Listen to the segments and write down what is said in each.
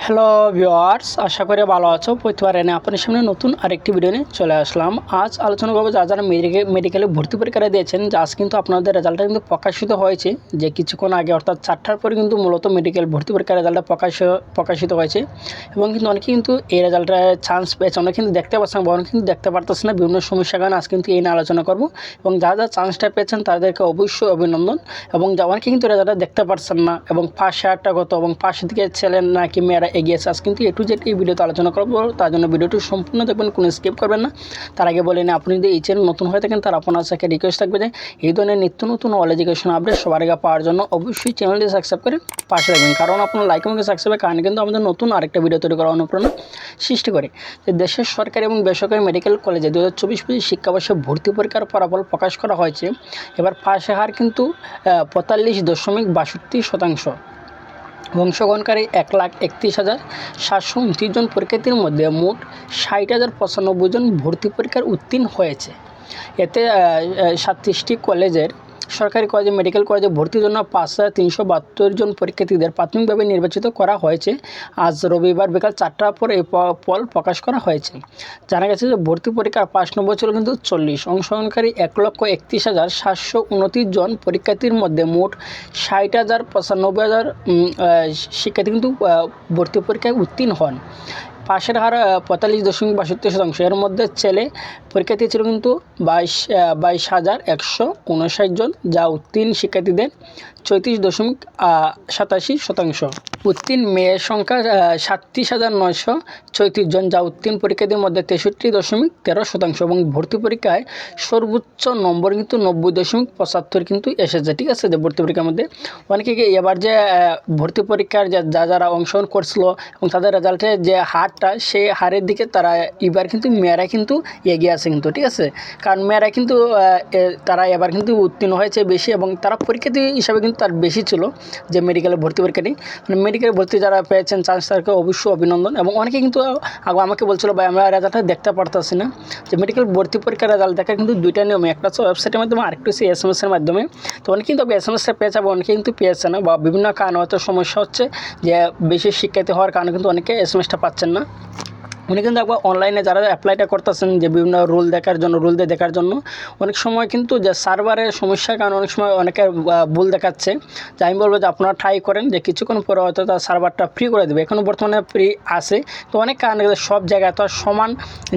Hello viewers, আশা করি ভালো আছো। প্রতিবার এনে আপনার সামনে নতুন আরেকটি ভিডিও নিয়ে চলে আসলাম। আজ আলোচনা করবো যারা মেডিকেলে ভর্তি পরীক্ষা দিয়েছেন, যে আজ কিন্তু আপনাদের রেজাল্টটা কিন্তু প্রকাশিত হয়েছে, যে কিছুক্ষণ আগে অর্থাৎ 4টার পরে কিন্তু মূলত মেডিকেল ভর্তি পরীক্ষার রেজাল্টটা প্রকাশিত হয়েছে। এবং কিন্তু অনেকে কিন্তু এই রেজাল্টে চান্স পেয়েছে, অনেকে কিন্তু দেখতে পাচ্ছেন বা অনেকে কিন্তু দেখতে পারতেছে না, বিভিন্ন সমস্যার কারণে আজ কিন্তু এই নিয়ে আলোচনা করবো। এবং যারা চান্সটা পেয়েছেন তাদেরকে অবশ্যই অভিনন্দন। এবং অনেকে কিন্তু রেজাল্টটা দেখতে পারছেন না এবং পাস শেয়ারটা কত এবং পাশের দিকে ছেলেন নাকি মেয়েরা এগিয়েছে, আজ কিন্তু এ টু জেড এই ভিডিওতে আলোচনা করবো। তার জন্য ভিডিওটি সম্পূর্ণ দেখবেন, কোনো স্কিপ করবেন না। তার আগে বলে নিন, আপনি যদি এই চ্যানেল নতুন হয়ে থাকেন তার আপনার সাথে রিকোয়েস্ট থাকবে যে এই ধরনের নিত্য নতুন অল এডুকেশন আপডেট সবার আগে পাওয়ার জন্য অবশ্যই চ্যানেলটি সাবস্ক্রাইব করে পাশে রাখবেন। কারণ আপনার লাইক এবং সাবস্ক্রাইবের কারণে কিন্তু আমাদের নতুন আরেকটা ভিডিও তৈরি করার অনুপ্রেরণা সৃষ্টি করে। যে দেশের সরকারি এবং বেসরকারি মেডিকেল কলেজে 2024-25 শিক্ষাবর্ষে ভর্তি পরীক্ষার ফলাফল প্রকাশ করা হয়েছে। এবার পাশের হার কিন্তু 45.62%। অংশগ্রহণকারী 1,31,729 জন পরীক্ষার্থীর মধ্যে মোট 60,095 জন ভর্তি পরীক্ষার উত্তীর্ণ হয়েছে। এতে 37টি সরকারি কলেজে মেডিকেল কলেজে ভর্তির জন্য 5,372 জন পরীক্ষার্থীদের প্রাথমিকভাবে নির্বাচিত করা হয়েছে। আজ রবিবার বিকাল 4টার পর এই ফল প্রকাশ করা হয়েছে। জানা গেছে যে ভর্তি পরীক্ষার পাস নম্বর ছিল কিন্তু 40। অংশগ্রহণকারী 1,31,729 জন পরীক্ষার্থীর মধ্যে মোট 60,95,000 শিক্ষার্থী কিন্তু ভর্তি পরীক্ষায় উত্তীর্ণ হন। পাশের হার 45.62%। এর মধ্যে ছেলে পরীক্ষার্থী ছিল কিন্তু 22,159 জন, যা উত্তীর্ণ শিক্ষার্থীদের 34.87%। উত্তীর্ণ মেয়ের সংখ্যা 37,934 জন, যা উত্তীর্ণ পরীক্ষার্থীর মধ্যে 63.13%। এবং ভর্তি পরীক্ষায় সর্বোচ্চ নম্বর কিন্তু 90.75 কিন্তু এসেছে। ঠিক আছে, যে ভর্তি পরীক্ষার মধ্যে অনেকে এবার যে ভর্তি পরীক্ষার যারা অংশগ্রহণ করছিল এবং তাদের রেজাল্টের যে হারটা, সেই হারের দিকে তারা এবার কিন্তু মেয়েরা কিন্তু এগিয়ে আছে কিন্তু। ঠিক আছে, কারণ মেয়েরা কিন্তু তারা এবার কিন্তু উত্তীর্ণ হয়েছে বেশি এবং তারা পরীক্ষার্থী হিসাবে কিন্তু তার বেশি ছিল যে মেডিকেলে ভর্তি পরীক্ষাটি। মানে মেডিকেলে ভর্তি যারা পেয়েছেন চান্স, তাদেরকে অবশ্যই অভিনন্দন। এবং অনেকে কিন্তু আমাকে বলছিল ভাই আমরা রেজাল্টটা দেখতে পারতেছি না। যে মেডিকেল ভর্তি পরীক্ষার রেজাল্ট দেখার কিন্তু দুইটা নিয়মে, একটা হচ্ছে ওয়েবসাইটের মাধ্যমে, আরেকটা হচ্ছে SMS-এর মাধ্যমে। তো অনেকে কিন্তু SMS-টা পেয়েছে এবং অনেকে কিন্তু পেয়েছে না, বা বিভিন্ন কারণে হয়তো সমস্যা হচ্ছে যে বেশি শিক্ষার্থী হওয়ার কারণে কিন্তু অনেকে SMS-টা পাচ্ছেন না। উনি কিন্তু একবার অনলাইনে যারা অ্যাপ্লাইটা করতেছেন যে বিভিন্ন রুল দেখার জন্য অনেক সময় কিন্তু যে সার্ভারের সমস্যার কারণে অনেক সময় অনেকের ভুল দেখাচ্ছে। যে আমি বলবো যে আপনারা ট্রাই করেন, যে কিছুক্ষণ পরে হয়তো তার সার্ভারটা ফ্রি করে দেবে। এখনও বর্তমানে ফ্রি আছে, তো অনেক কারণে সব জায়গায় তো সমান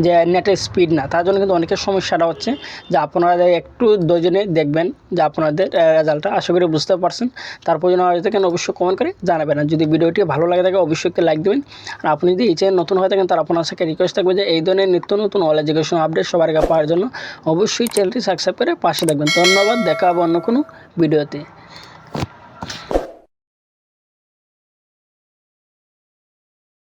যে নেটের স্পিড না, তার জন্য কিন্তু অনেকের সমস্যাটা হচ্ছে। যে আপনারা একটু দুজনে দেখবেন যে আপনাদের রেজাল্টটা, আশা করি বুঝতে পারছেন। তারপর যেন হয়ে থাকেন অবশ্যই কমেন্ট করে জানাবেন। আর যদি ভিডিওটি ভালো লাগে থাকে অবশ্যই একটি লাইক দেবেন। আর আপনি যদি এই চ্যানেল নতুন হয়ে থাকেন তার আপনার সাথে রিকোয়েস্ট থাকবে যে এই ধরনের নিত্য নতুন অল এডুকেশন আপডেট সবার আগে পাওয়ার জন্য অবশ্যই চ্যানেলটি সাবস্ক্রাইব করে পাশে থাকবেন। ধন্যবাদ, দেখা হবে অন্য কোনো ভিডিওতে।